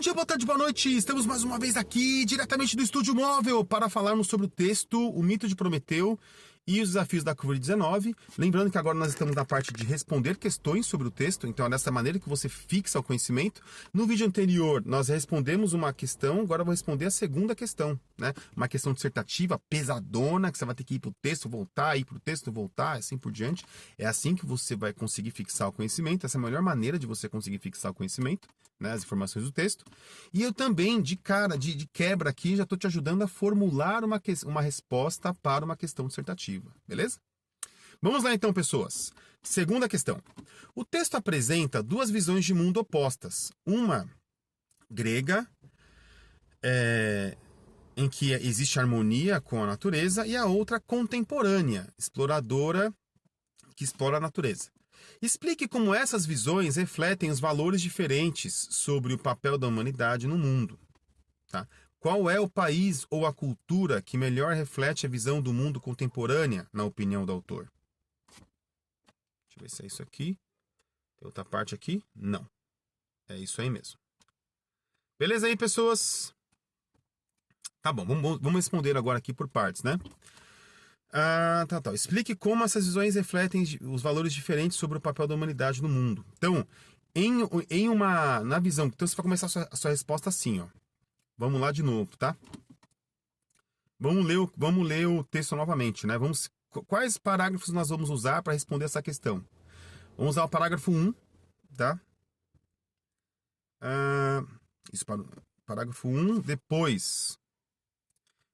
dia, boa tarde, boa noite. Estamos mais uma vez aqui, diretamente do Estúdio Móvel, para falarmos sobre o texto O Mito de Prometeu e os desafios da Covid-19. Lembrando que agora nós estamos na parte de responder questões sobre o texto, então é dessa maneira que você fixa o conhecimento. No vídeo anterior, nós respondemos uma questão, agora eu vou responder a segunda questão, né? Uma questão dissertativa, pesadona, que você vai ter que ir para o texto, voltar, ir para o texto, voltar, assim por diante. É assim que você vai conseguir fixar o conhecimento, essa é a melhor maneira de você conseguir fixar o conhecimento, né? As informações do texto. E eu também, de quebra aqui, já estou te ajudando a formular uma resposta para uma questão dissertativa. Beleza? Vamos lá então, pessoas. Segunda questão. O texto apresenta duas visões de mundo opostas. Uma grega, em que existe harmonia com a natureza, e a outra contemporânea, exploradora, que explora a natureza. Explique como essas visões refletem os valores diferentes sobre o papel da humanidade no mundo. Tá? Qual é o país ou a cultura que melhor reflete a visão do mundo contemporânea, na opinião do autor? Deixa eu ver se é isso aqui. Tem outra parte aqui? Não. É isso aí mesmo. Beleza aí, pessoas? Tá bom, vamos responder agora aqui por partes, né? Tá. Explique como essas visões refletem os valores diferentes sobre o papel da humanidade no mundo. Então, na visão, então você vai começar a sua resposta assim, ó. Vamos lá de novo, tá? Vamos ler o texto novamente, né? Quais parágrafos nós vamos usar para responder essa questão? Vamos usar o parágrafo 1, tá? Parágrafo 1, depois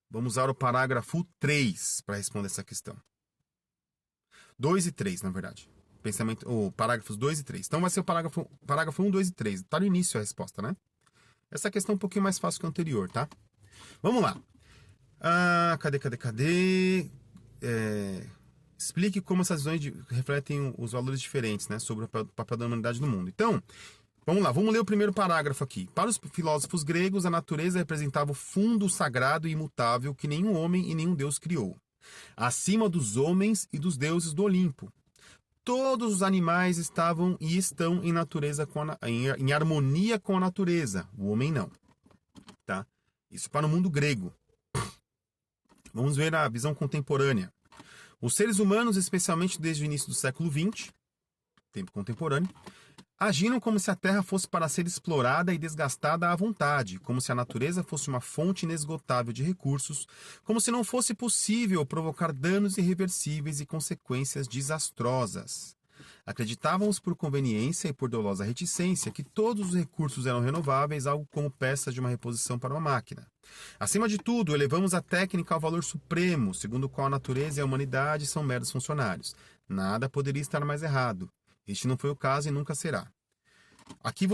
vamos usar o parágrafo 3 para responder essa questão. 2 e 3, na verdade. Parágrafos 2 e 3. Então vai ser o parágrafo 1, 2 e 3. Tá no início a resposta, né? Essa questão é um pouquinho mais fácil que a anterior, tá? Vamos lá. Cadê? Explique como essas visões refletem os valores diferentes, né, sobre o papel da humanidade no mundo. Então, vamos lá, vamos ler o primeiro parágrafo aqui. Para os filósofos gregos, a natureza representava o fundo sagrado e imutável que nenhum homem e nenhum deus criou, acima dos homens e dos deuses do Olimpo. Todos os animais estavam e estão em harmonia com a natureza. O homem não. Tá? Isso para o mundo grego. Vamos ver a visão contemporânea. Os seres humanos, especialmente desde o início do século XX, tempo contemporâneo, agiram como se a Terra fosse para ser explorada e desgastada à vontade, como se a natureza fosse uma fonte inesgotável de recursos, como se não fosse possível provocar danos irreversíveis e consequências desastrosas. Acreditávamos por conveniência e por dolosa reticência que todos os recursos eram renováveis, algo como peças de uma reposição para uma máquina. Acima de tudo, elevamos a técnica ao valor supremo, segundo o qual a natureza e a humanidade são meros funcionários. Nada poderia estar mais errado. Este não foi o caso e nunca será. Aqui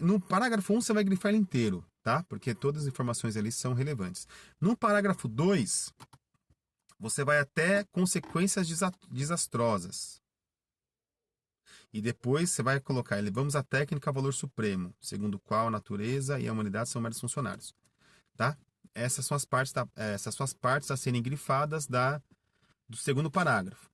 no parágrafo 1 você vai grifar ele inteiro, tá? Porque todas as informações ali são relevantes. No parágrafo 2, você vai até consequências desastrosas. E depois você vai colocar, elevamos a técnica ao valor supremo, segundo o qual a natureza e a humanidade são meros funcionários. Tá? Essas são as partes a serem grifadas do segundo parágrafo.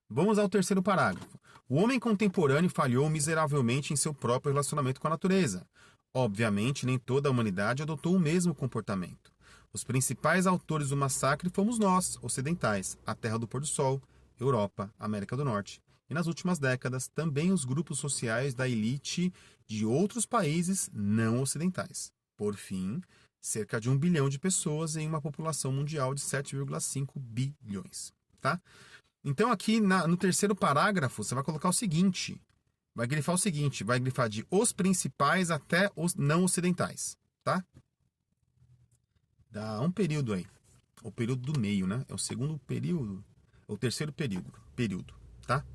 Vamos ao terceiro parágrafo. O homem contemporâneo falhou miseravelmente em seu próprio relacionamento com a natureza. Obviamente, nem toda a humanidade adotou o mesmo comportamento. Os principais autores do massacre fomos nós, ocidentais, a Terra do Pôr do Sol, Europa, América do Norte. E nas últimas décadas, também os grupos sociais da elite de outros países não ocidentais. Por fim, cerca de 1 bilhão de pessoas em uma população mundial de 7,5 bilhões. Tá? Então aqui no terceiro parágrafo você vai colocar o seguinte, vai grifar de os principais até os não ocidentais, tá? Dá um período aí, o período do meio, né? É o segundo período, o terceiro período, tá?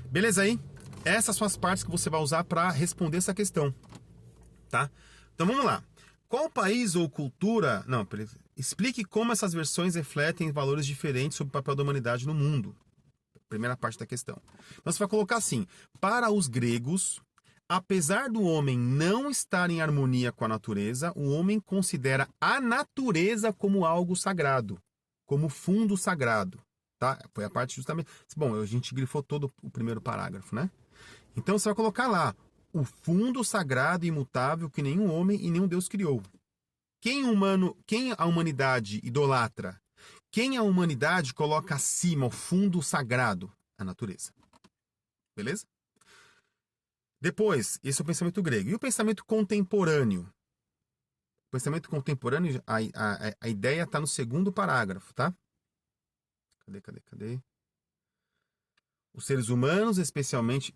Beleza aí? Essas são as partes que você vai usar para responder essa questão, tá? Então vamos lá. Qual país ou cultura... Explique como essas versões refletem valores diferentes sobre o papel da humanidade no mundo. Primeira parte da questão. Então você vai colocar assim. Para os gregos, apesar do homem não estar em harmonia com a natureza, o homem considera a natureza como algo sagrado. Como fundo sagrado. Tá? Foi a parte justamente... Bom, a gente grifou todo o primeiro parágrafo, né? Então você vai colocar lá. o fundo sagrado e imutável que nenhum homem e nenhum Deus criou. Quem a humanidade idolatra? Quem a humanidade coloca acima, o fundo sagrado? A natureza. Beleza? Depois, esse é o pensamento grego. E o pensamento contemporâneo? O pensamento contemporâneo, a ideia está no segundo parágrafo, tá? Cadê? Os seres humanos, especialmente...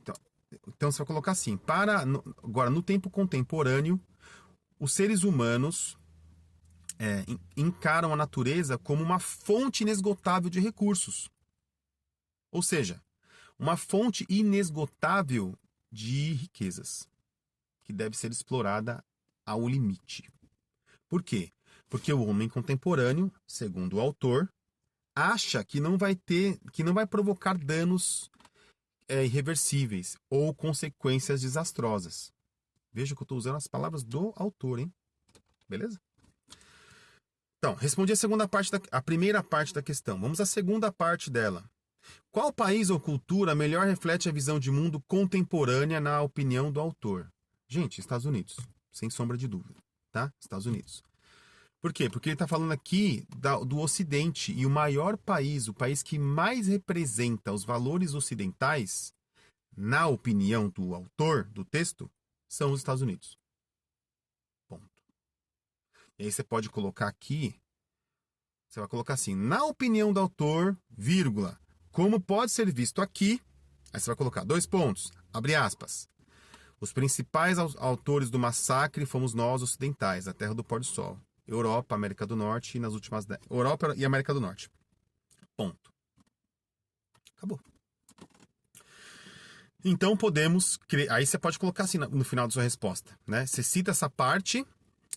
Então, você vai colocar assim. Agora, no tempo contemporâneo, os seres humanos encaram a natureza como uma fonte inesgotável de recursos. Ou seja, uma fonte inesgotável de riquezas, que deve ser explorada ao limite. Por quê? Porque o homem contemporâneo, segundo o autor, acha que não vai provocar danos irreversíveis ou consequências desastrosas. Veja que eu estou usando as palavras do autor, hein? Beleza? Então, respondi a primeira parte da questão. Vamos à segunda parte dela. Qual país ou cultura melhor reflete a visão de mundo contemporânea na opinião do autor? Gente, Estados Unidos, sem sombra de dúvida, tá? Estados Unidos. Por quê? Porque ele está falando aqui do Ocidente, e o maior país, o país que mais representa os valores ocidentais, na opinião do autor do texto, são os Estados Unidos. Ponto. E aí você pode colocar aqui, você vai colocar assim, na opinião do autor, vírgula, como pode ser visto aqui, aí você vai colocar 2 pontos, abre aspas. Os principais autores do massacre fomos nós ocidentais, a terra do pôr do sol. Europa, América do Norte e nas últimas 10. Europa e América do Norte. Ponto. Acabou. Então podemos... Aí você pode colocar assim no final da sua resposta, né? Você cita essa parte,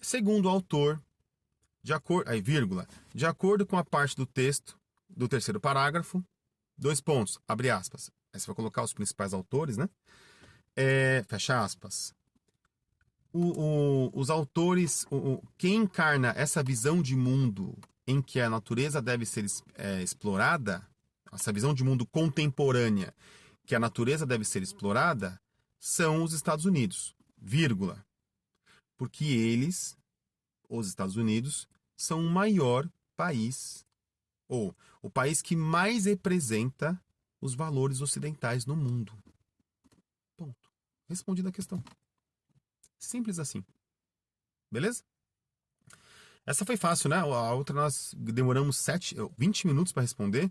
segundo o autor, vírgula, de acordo com a parte do texto do terceiro parágrafo, 2 pontos, abre aspas. Aí você vai colocar os principais autores, né? Fecha aspas. Os autores, quem encarna essa visão de mundo em que a natureza deve ser explorada, essa visão de mundo contemporânea, que a natureza deve ser explorada, são os Estados Unidos, vírgula. Porque eles, os Estados Unidos, são o maior país, ou o país que mais representa os valores ocidentais no mundo. Ponto. Respondida a questão. Simples assim. Beleza? Essa foi fácil, né? A outra nós demoramos 20 minutos para responder.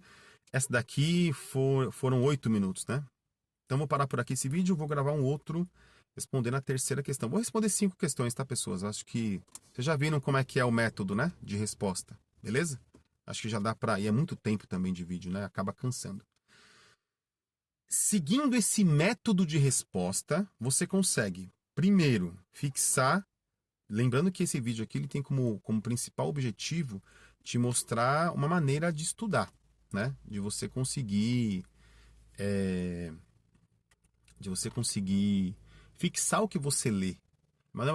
Essa daqui foram 8 minutos, né? Então vou parar por aqui esse vídeo. Vou gravar um outro respondendo a terceira questão. Vou responder 5 questões, tá, pessoas? Acho que vocês já viram como é que é o método, né? De resposta. Beleza? Acho que já dá para ir. É muito tempo também de vídeo, né? Acaba cansando. Seguindo esse método de resposta, você consegue... Primeiro, fixar, lembrando que esse vídeo aqui ele tem como principal objetivo te mostrar uma maneira de estudar, né? De você conseguir fixar o que você lê.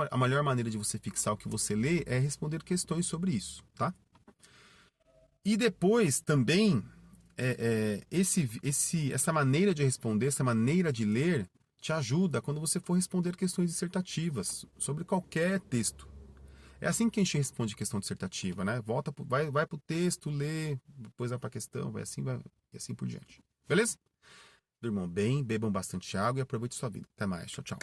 A melhor maneira de você fixar o que você lê é responder questões sobre isso, tá? E depois também, essa maneira de responder, essa maneira de ler, te ajuda quando você for responder questões dissertativas sobre qualquer texto. É assim que a gente responde questão dissertativa, né? Vai para o texto, lê, depois vai para a questão, vai e assim por diante. Beleza? Durmam bem, bebam bastante água e aproveitem sua vida. Até mais. Tchau, tchau.